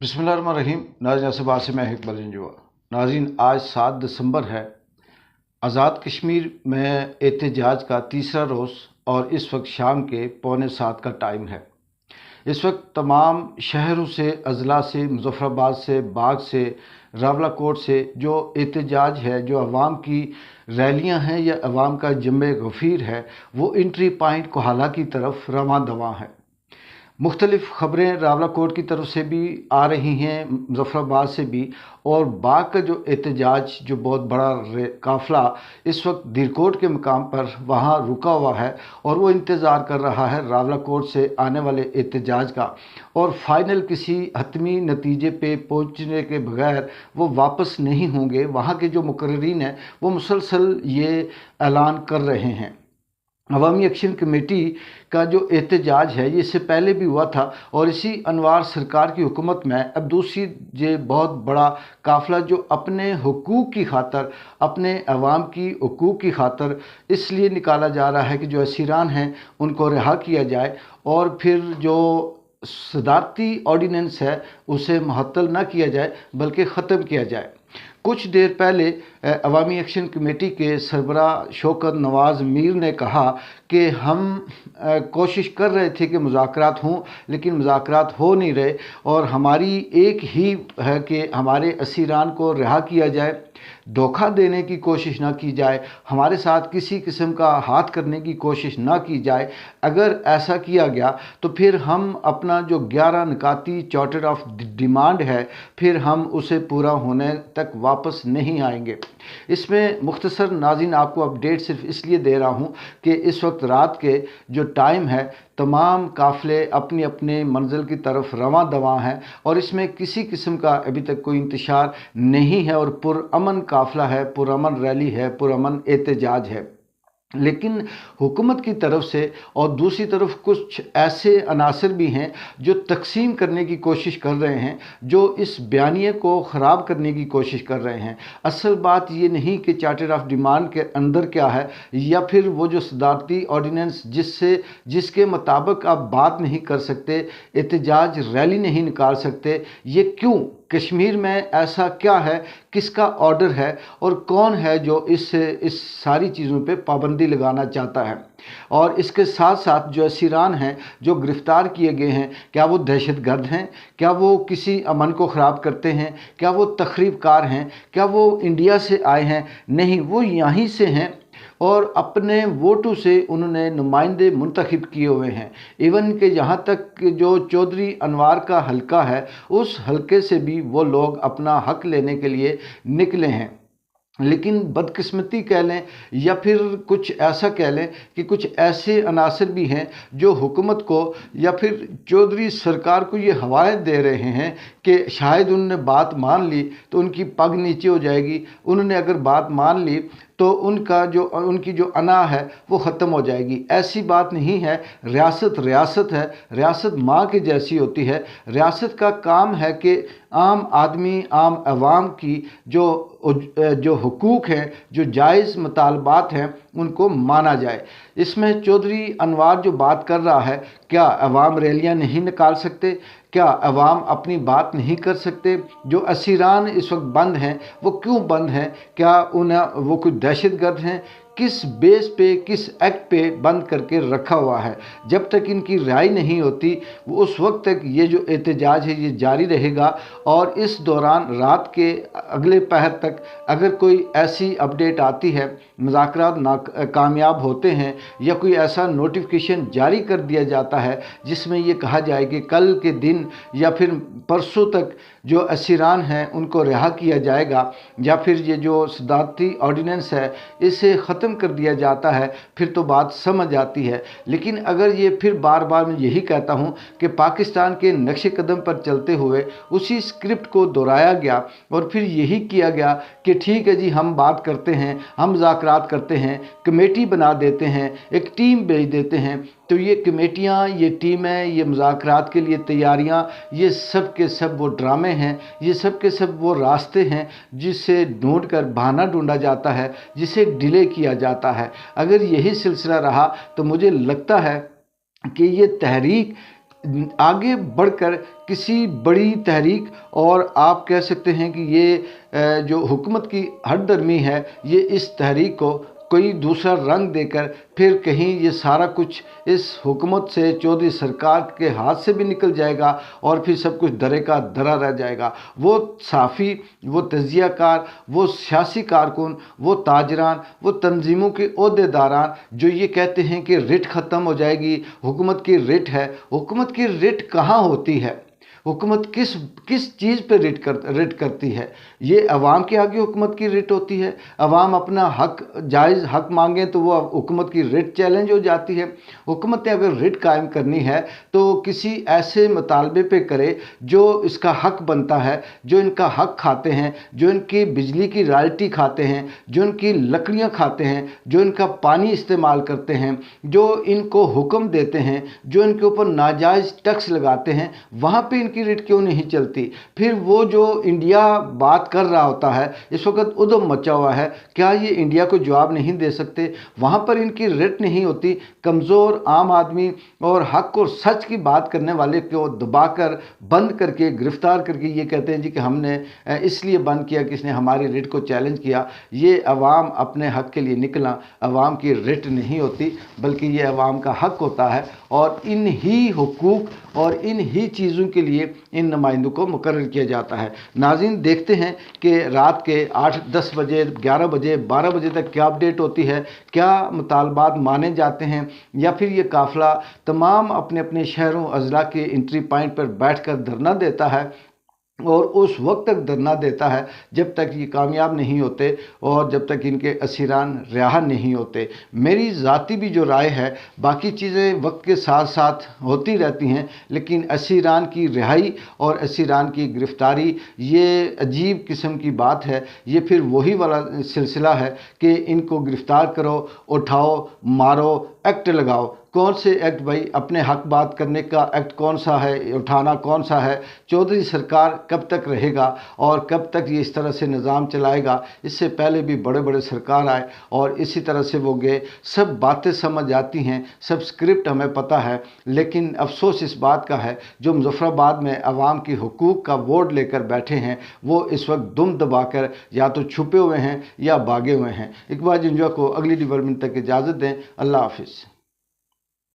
बिस्मिल्लाहिर्रहमानिर्रहीम। नाज़रीन असबात से मैं इकबाल जंजुआ। नाज़रीन आज 7 दिसंबर है। आज़ाद कश्मीर में एहतजाज का तीसरा रोज़ और इस वक्त शाम के 6:45 का टाइम है। इस वक्त तमाम शहरों से, अजला से, मुज़फ़्फ़राबाद से, बाग से, रावलाकोट से जो एहतजाज है, जो अवाम की रैलियां हैं या अवाम का जमे गफ़ीर है, वो एंट्री पॉइंट कोहाला की तरफ रवां दवां है। मुख्तलिफ़ ख़बरें रावलाकोट की तरफ से भी आ रही हैं, मुज़फ़्फ़राबाद से भी, और बाग का जो एहतजाज, जो बहुत बड़ा काफ़िला इस वक्त दीरकोट के मकाम पर वहाँ रुका हुआ है और वो इंतज़ार कर रहा है रावलाकोट से आने वाले एहतजाज का, और फाइनल किसी हतमी नतीजे पे पहुँचने के बगैर वो वापस नहीं होंगे। वहाँ के जो मुकर्रीन हैं वो मुसलसल ये ऐलान कर रहे हैं। अवामी एक्शन कमेटी का जो एहतजाज है ये इससे पहले भी हुआ था, और इसी अनवार सरकार की हुकूमत में अब दूसरी ये बहुत बड़ा काफ़िला जो अपने हुकूक की खातर, अपने अवाम की हुकूक की खातर इसलिए निकाला जा रहा है कि जो असीरान हैं उनको रिहा किया जाए और फिर जो सदारती ऑर्डीनेंस है उसे मुअत्तल न किया जाए बल्कि ख़त्म किया जाए। कुछ देर पहले अवामी एक्शन कमेटी के सरबराह शौकत नवाज़ मीर ने कहा कि हम कोशिश कर रहे थे कि मुज़ाकरात हों, लेकिन मुज़ाकरात हो नहीं रहे, और हमारी एक ही है कि हमारे असीरान को रिहा किया जाए, धोखा देने की कोशिश ना की जाए, हमारे साथ किसी किस्म का हाथ करने की कोशिश ना की जाए। अगर ऐसा किया गया तो फिर हम अपना जो 11 निकाती चार्टर ऑफ डिमांड है, फिर हम उसे पूरा होने तक वापस नहीं आएंगे। इसमें मुख्तसर नाज़रीन आपको अपडेट सिर्फ इसलिए दे रहा हूँ कि इस वक्त रात के जो टाइम है, तमाम काफ़िले अपनी अपने मंजिल की तरफ रवां दवां हैं और इसमें किसी किस्म का अभी तक कोई इंतशार नहीं है और पुरअमन काफ़िला है, पुरअमन रैली है, पुरअमन एहतजाज है। लेकिन हुकूमत की तरफ से और दूसरी तरफ कुछ ऐसे अनासर भी हैं जो तकसीम करने की कोशिश कर रहे हैं, जो इस बयानिए को ख़राब करने की कोशिश कर रहे हैं। असल बात ये नहीं कि चार्टर ऑफ डिमांड के अंदर क्या है, या फिर वो जो सदारती ऑर्डीनेंस जिसके मुताबिक आप बात नहीं कर सकते, एहतजाज रैली नहीं निकाल सकते, ये क्यों? कश्मीर में ऐसा क्या है, किसका ऑर्डर है और कौन है जो इस सारी चीज़ों पे पाबंदी लगाना चाहता है? और इसके साथ साथ जो असीरान हैं जो गिरफ़्तार किए गए हैं, क्या वो दहशतगर्द हैं? क्या वो किसी अमन को ख़राब करते हैं? क्या वो तख़रीबकार हैं? क्या वो इंडिया से आए हैं? नहीं, वो यहीं से हैं और अपने वोटों से उन्होंने नुमाइंदे मुंतखब किए हुए हैं। इवन कि यहाँ तक जो चौधरी अनवार का हलका है, उस हलके से भी वो लोग अपना हक लेने के लिए निकले हैं। लेकिन बदकिस्मती कह लें या फिर कुछ ऐसा कह लें कि कुछ ऐसे अनासर भी हैं जो हुकूमत को या फिर चौधरी सरकार को ये हवाएं दे रहे हैं कि शायद उन्होंने बात मान ली तो उनकी पग नीचे हो जाएगी, उन्होंने अगर बात मान ली तो उनकी जो अना है वो ख़त्म हो जाएगी। ऐसी बात नहीं है। रियासत रियासत है, रियासत माँ के जैसी होती है। रियासत का काम है कि आम आदमी, आम अवाम की जो हुकूक हैं, जो जायज़ मुतालबात हैं, उनको माना जाए। इसमें चौधरी अनवार जो बात कर रहा है, क्या अवाम रैलियां नहीं निकाल सकते? क्या अवाम अपनी बात नहीं कर सकते? जो असीरान इस वक्त बंद हैं वो क्यों बंद हैं? क्या वो कोई दहशतगर्द हैं? किस बेस पे, किस एक्ट पे बंद करके रखा हुआ है? जब तक इनकी राय नहीं होती उस वक्त तक ये जो एहतजाज है ये जारी रहेगा। और इस दौरान रात के अगले पहर तक अगर कोई ऐसी अपडेट आती है, मुज़ाकरात कामयाब होते हैं या कोई ऐसा नोटिफिकेशन जारी कर दिया जाता है जिसमें ये कहा जाए कि कल के दिन या फिर परसों तक जो असीरान हैं उनको रिहा किया जाएगा, या फिर ये जो सदारती ऑर्डीनेंस है इसे ख़त्म कर दिया जाता है, फिर तो बात समझ आती है। लेकिन अगर ये फिर बार बार मैं यही कहता हूँ कि पाकिस्तान के नक्शे कदम पर चलते हुए उसी स्क्रिप्ट को दोहराया गया और फिर यही किया गया कि ठीक है जी, हम बात करते हैं, हम मुज़ाकरात करते हैं, कमेटी बना देते हैं, एक टीम भेज देते हैं, तो ये कमेटियाँ, ये टीमें, ये मुज़ाकरात के लिए तैयारियाँ, ये सब के सब वो ड्रामे हैं, ये सब के सब वो रास्ते हैं जिसे ढूंढ कर बहाना ढूंढा जाता है, जिसे डिले किया जाता है। अगर यही सिलसिला रहा तो मुझे लगता है कि ये तहरीक आगे बढ़कर किसी बड़ी तहरीक, और आप कह सकते हैं कि ये जो हुकूमत की हरदर्मी है, ये इस तहरीक को कोई दूसरा रंग देकर फिर कहीं ये सारा कुछ इस हुकूमत से, चौधरी सरकार के हाथ से भी निकल जाएगा और फिर सब कुछ दरे का दरा रह जाएगा। वो सहाफ़ी, वो तज्ज़ियाकार, वो सियासी कारकुन, वो ताजरान, वो तंजीमों के ओहदेदारान जो ये कहते हैं कि रिट ख़त्म हो जाएगी, हुकूमत की रिट है। हुकूमत की रिट कहाँ होती है? हुकूमत किस चीज़ पे रिट करती है? ये अवाम के आगे हुकूमत की रिट होती है। अवाम अपना हक, जायज़ हक मांगे तो वो हुकूमत की रिट चैलेंज हो जाती है। हुकूमत ने अगर रिट कायम करनी है तो किसी ऐसे मुतालबे पे करे जो इसका हक बनता है, जो इनका हक खाते हैं, जो इनकी बिजली की रॉयल्टी खाते हैं, जो इनकी लकड़ियाँ खाते हैं, जो इनका पानी इस्तेमाल करते हैं, जो इनको हुक्म देते हैं, जो इनके ऊपर नाजायज़ टैक्स लगाते हैं, वहाँ पे इनकी रिट क्यों नहीं चलती? फिर वो जो इंडिया बात कर रहा होता है, इस वक्त उधम मचा हुआ है, क्या ये इंडिया को जवाब नहीं दे सकते? वहाँ पर इनकी रिट नहीं होती। कमज़ोर आम आदमी और हक और सच की बात करने वाले को दबाकर, बंद करके, गिरफ्तार करके ये कहते हैं जी कि हमने इसलिए बंद किया कि इसने हमारी रिट को चैलेंज किया। ये अवाम अपने हक के लिए निकला, अवाम की रिट नहीं होती, बल्कि ये अवाम का हक होता है, और इन ही हुकूक और इन ही चीज़ों के लिए इन नुमाइंदों को मुकर्रर किया जाता है। नाज़रीन, देखते हैं कि रात के 8-10 बजे, 11 बजे, 12 बजे तक क्या अपडेट होती है, क्या मुतालबात माने जाते हैं, या फिर ये काफ़िला तमाम अपने अपने शहरों, अज़ला के एंट्री पॉइंट पर बैठकर धरना देता है, और उस वक्त तक धरना देता है जब तक ये कामयाब नहीं होते और जब तक इनके असीरान रिहा नहीं होते। मेरी ज़ाती भी जो राय है, बाकी चीज़ें वक्त के साथ साथ होती रहती हैं, लेकिन असीरान की रिहाई और असीरान की गिरफ़्तारी ये अजीब किस्म की बात है। ये फिर वही वाला सिलसिला है कि इनको गिरफ़्तार करो, उठाओ, मारो, एक्ट लगाओ। कौन से एक्ट भाई? अपने हक बात करने का एक्ट कौन सा है? उठाना कौन सा है? चौधरी सरकार कब तक रहेगा और कब तक ये इस तरह से निज़ाम चलाएगा? इससे पहले भी बड़े बड़े सरकार आए और इसी तरह से वो गए। सब बातें समझ आती हैं, सब स्क्रिप्ट हमें पता है, लेकिन अफसोस इस बात का है जो मुज़फ़्फ़राबाद में अवाम की हुकूक का वोट लेकर बैठे हैं, वो इस वक्त दुम दबाकर या तो छुपे हुए हैं या भागे हुए हैं। इकबाल जंजुआ को अगली डेवलपमेंट तक इजाज़त दें। अल्लाह हाफ़िज़।